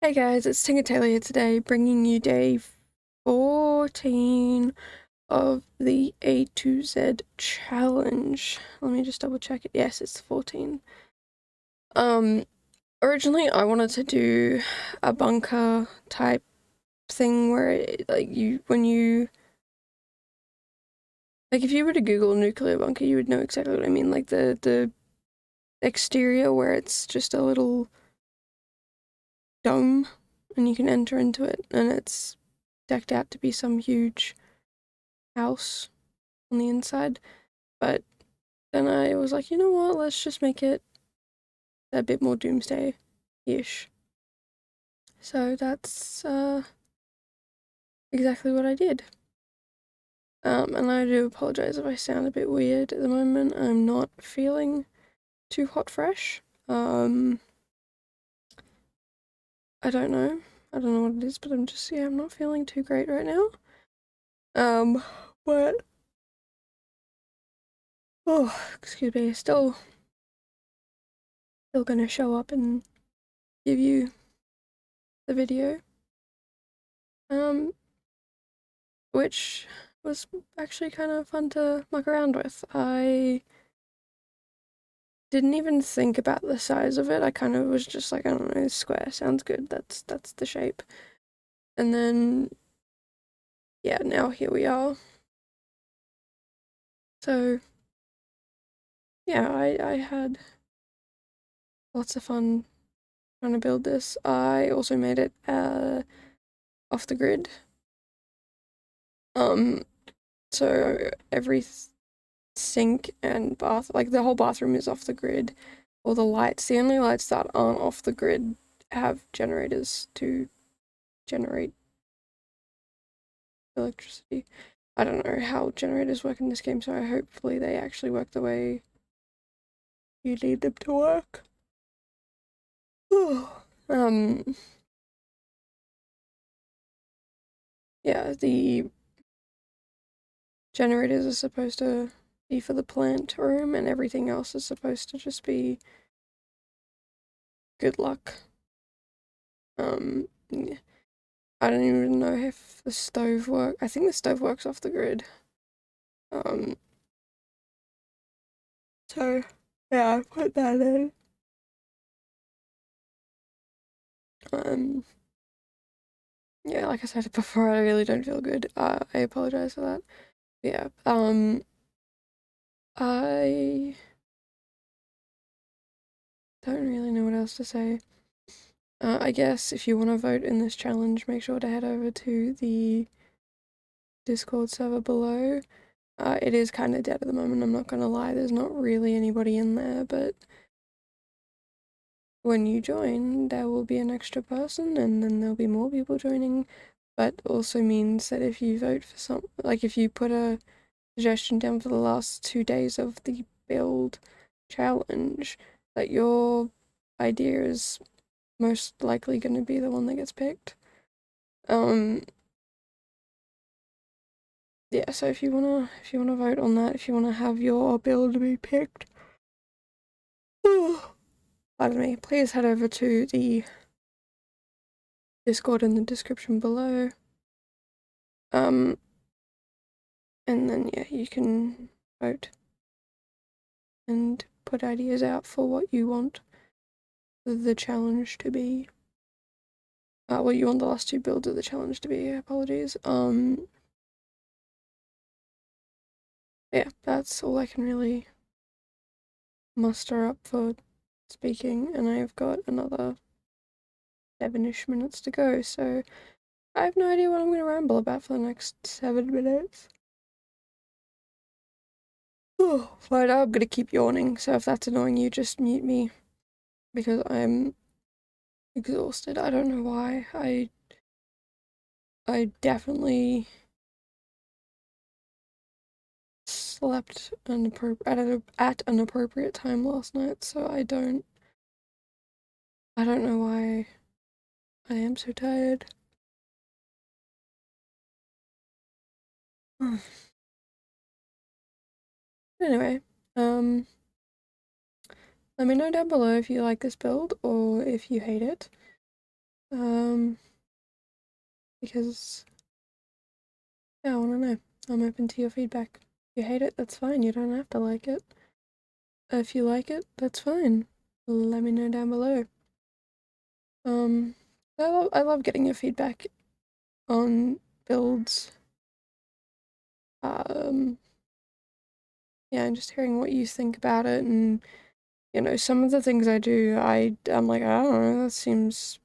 Hey guys, it's Tinker Taylor here today, bringing you day 14 of the A to Z challenge. Let me just double check it. Yes, it's 14. Originally I wanted to do a bunker type thing where if you were to Google nuclear bunker, you would know exactly what I mean. Like the exterior where it's just a little dome and you can enter into it and it's decked out to be some huge house on the inside. But then I was like, you know what, let's just make it a bit more doomsday-ish. So that's exactly what I did. And I do apologize if I sound a bit weird at the moment. I'm not feeling too hot fresh. I don't know. I don't know what it is, but I'm not feeling too great right now. But oh, excuse me, still gonna show up and give you the video. Which was actually kind of fun to muck around with. I didn't even think about the size of it. I kind of was just like, I don't know, square sounds good. That's the shape. And then yeah, now here we are. So yeah, I had lots of fun trying to build this. I also made it off the grid. So every sink and bath, like the whole bathroom is off the grid. All the lights, the only lights that aren't off the grid have generators to generate electricity. I don't know how generators work in this game, so hopefully they actually work the way you need them to work. Yeah, the generators are supposed to be for the plant room, and everything else is supposed to just be good luck. Yeah. I don't even know if the stove works. I think the stove works off the grid. So yeah, I put that in. Yeah, like I said before, I really don't feel good. I apologize for that. Yeah, I don't really know what else to say. I guess if you want to vote in this challenge, make sure to head over to the Discord server below. It is kind of dead at the moment, I'm not gonna lie, there's not really anybody in there, but when you join, there will be an extra person, and then there'll be more people joining, but also means that if you vote for if you put a suggestion down for the last 2 days of the build challenge, that your idea is most likely going to be the one that gets picked. Yeah, so if you wanna vote on that, if you wanna have your build be picked, pardon me, please head over to the Discord in the description below. And then yeah, you can vote and put ideas out for what you want the challenge to be. What you want the last 2 builds of the challenge to be, apologies. Yeah, that's all I can really muster up for speaking, and I've got another 7-ish minutes to go, so I have no idea what I'm going to ramble about for the next 7 minutes. Oh, but I'm going to keep yawning, so if that's annoying you, just mute me, because I'm exhausted. I don't know why. I definitely slept at an appropriate time last night, so I don't know why I am so tired. Anyway, let me know down below if you like this build or if you hate it. Because yeah, I wanna know. I'm open to your feedback. If you hate it, that's fine. You don't have to like it. If you like it, that's fine. Let me know down below. Um, I love getting your feedback on builds. Um, yeah, and just hearing what you think about it, and some of the things I do, I'm like, I don't know, that seems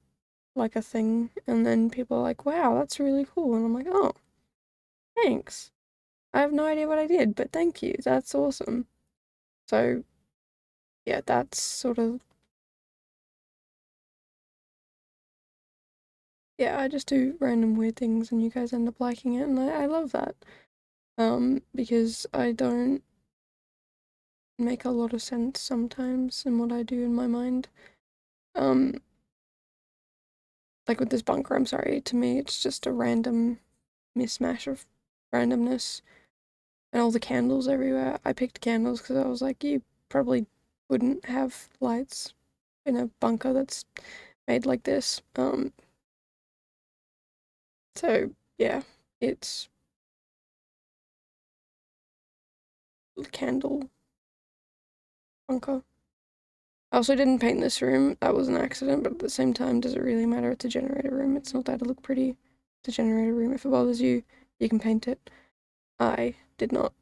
like a thing, and then people are like, wow, that's really cool, and I'm like, oh, thanks. I have no idea what I did, but thank you. That's awesome. So yeah, that's sort of yeah, I just do random weird things and you guys end up liking it, and I love that. Because I don't make a lot of sense sometimes in what I do in my mind. Um, like with this bunker, I'm sorry, to me it's just a random mismatch of randomness and all the candles everywhere. I picked candles because I was like, you probably wouldn't have lights in a bunker that's made like this. So yeah, it's candle bunker. I also didn't paint this room. That was an accident, but at the same time, does it really matter? It's a generator room. It's not that to look pretty. It's a generator room. If it bothers you, you can paint it. I did not.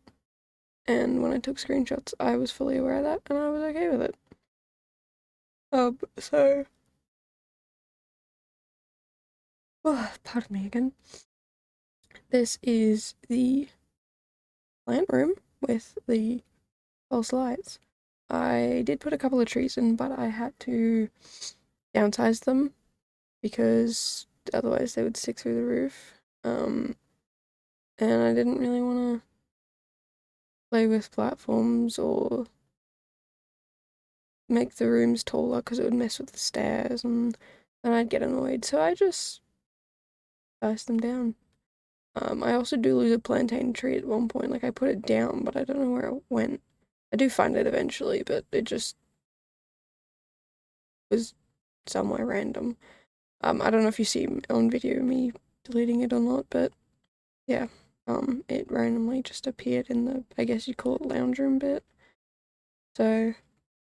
And when I took screenshots, I was fully aware of that, and I was okay with it. So, oh, pardon me again. This is the plant room with the false lights. I did put a couple of trees in, but I had to downsize them because otherwise they would stick through the roof. And I didn't really want to play with platforms or make the rooms taller because it would mess with the stairs and then I'd get annoyed. So I just diced them down. I also do lose a plantain tree at one point. Like I put it down, but I don't know where it went. I do find it eventually, but it just was somewhere random. I don't know if you see on video me deleting it or not, but yeah, it randomly just appeared in the, I guess you'd call it lounge room bit. So,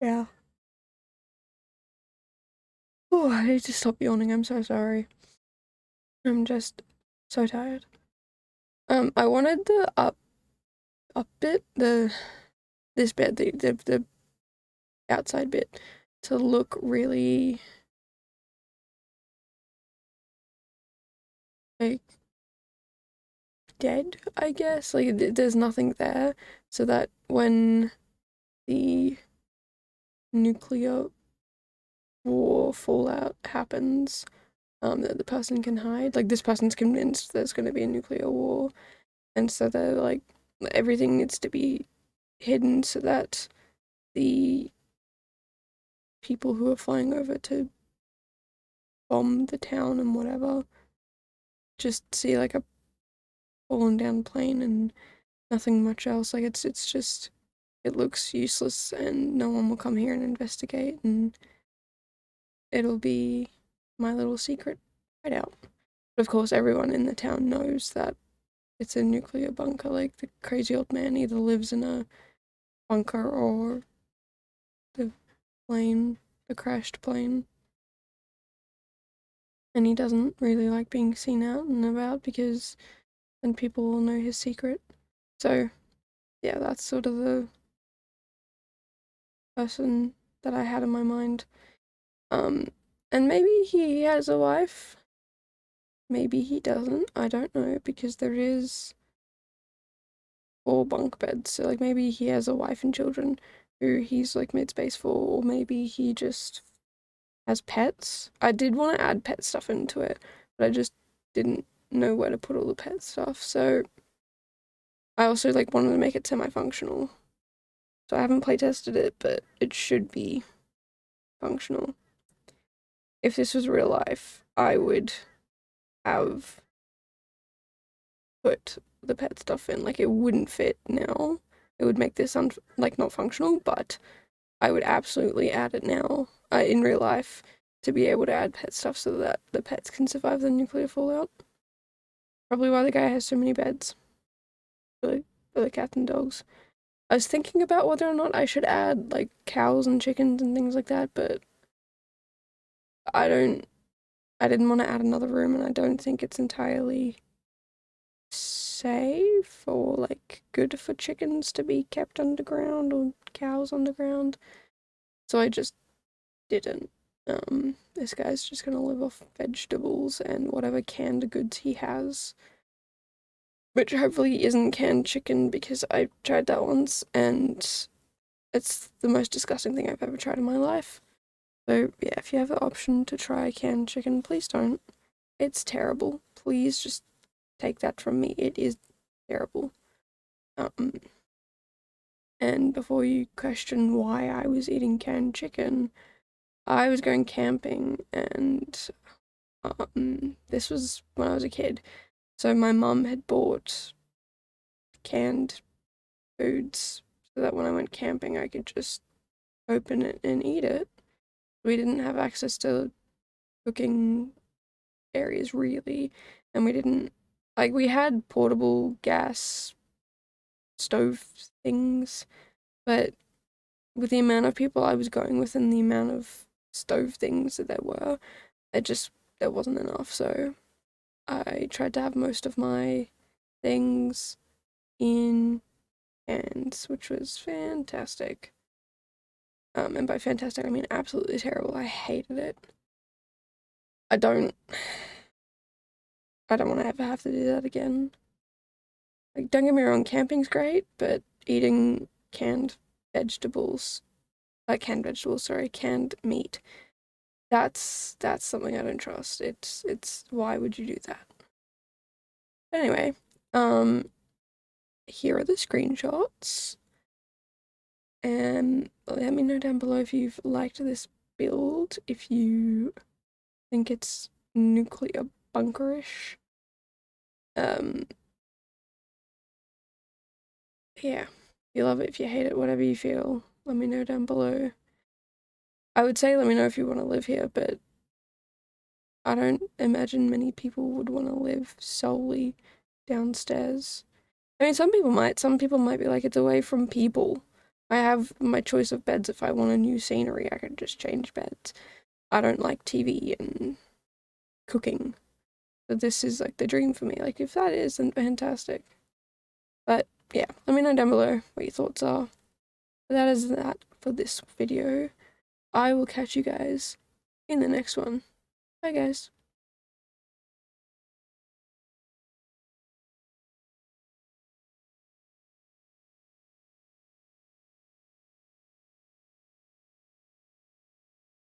yeah. Oh, I need to stop yawning, I'm so sorry. I'm just so tired. I wanted the up bit, this bit, the outside bit, to look really, like, dead, I guess. Like, there's nothing there, so that when the nuclear war fallout happens, that the person can hide. Like, this person's convinced there's gonna be a nuclear war, and so they're like, everything needs to be hidden so that the people who are flying over to bomb the town and whatever just see like a fallen down plane and nothing much else. Like it's just, it looks useless and no one will come here and investigate, and it'll be my little secret hideout. But of course everyone in the town knows that it's a nuclear bunker. Like the crazy old man either lives in a bunker or the plane, the crashed plane. And he doesn't really like being seen out and about because then people will know his secret. So, yeah, that's sort of the person that I had in my mind. And maybe he has a wife, maybe he doesn't, I don't know, because there is 4 bunk beds, so like maybe he has a wife and children who he's like made space for, or maybe he just has pets. I did want to add pet stuff into it, but I just didn't know where to put all the pet stuff, so I also like wanted to make it semi-functional. So I haven't playtested it, but it should be functional. If this was real life, I would have put the pet stuff in. Like it wouldn't fit now. It would make this like not functional, but I would absolutely add it now in real life to be able to add pet stuff so that the pets can survive the nuclear fallout. Probably why the guy has so many beds for the cats and dogs. I was thinking about whether or not I should add like cows and chickens and things like that, but I didn't want to add another room, and I don't think it's entirely safe or like good for chickens to be kept underground or cows underground. So I just didn't. This guy's just gonna live off vegetables and whatever canned goods he has. Which hopefully isn't canned chicken, because I tried that once and it's the most disgusting thing I've ever tried in my life. So yeah, if you have the option to try canned chicken, please don't. It's terrible. Please just take that from me. It is terrible. And before you question why I was eating canned chicken, I was going camping, and this was when I was a kid. So my mum had bought canned foods so that when I went camping I could just open it and eat it. We didn't have access to cooking areas really, and we didn't, like, we had portable gas stove things, but with the amount of people I was going with and the amount of stove things that there were, there wasn't enough. So I tried to have most of my things in cans, which was fantastic. And by fantastic, I mean absolutely terrible. I hated it. I don't want to ever have to do that again. Like, don't get me wrong, camping's great, but eating canned meat, that's something I don't trust. It's why would you do that? Anyway, here are the screenshots. And let me know down below if you've liked this build, if you think it's nuclear bunkerish. Yeah, if you love it, if you hate it, whatever you feel, let me know down below. I would say let me know if you want to live here, but I don't imagine many people would want to live solely downstairs. I mean, some people might be like, it's away from people. I have my choice of beds. If I want a new scenery, I could just change beds. I don't like TV and cooking. But this is like the dream for me. Like, if that is, then fantastic. But yeah, let me know down below what your thoughts are. But that is that for this video. I will catch you guys in the next one. Bye guys.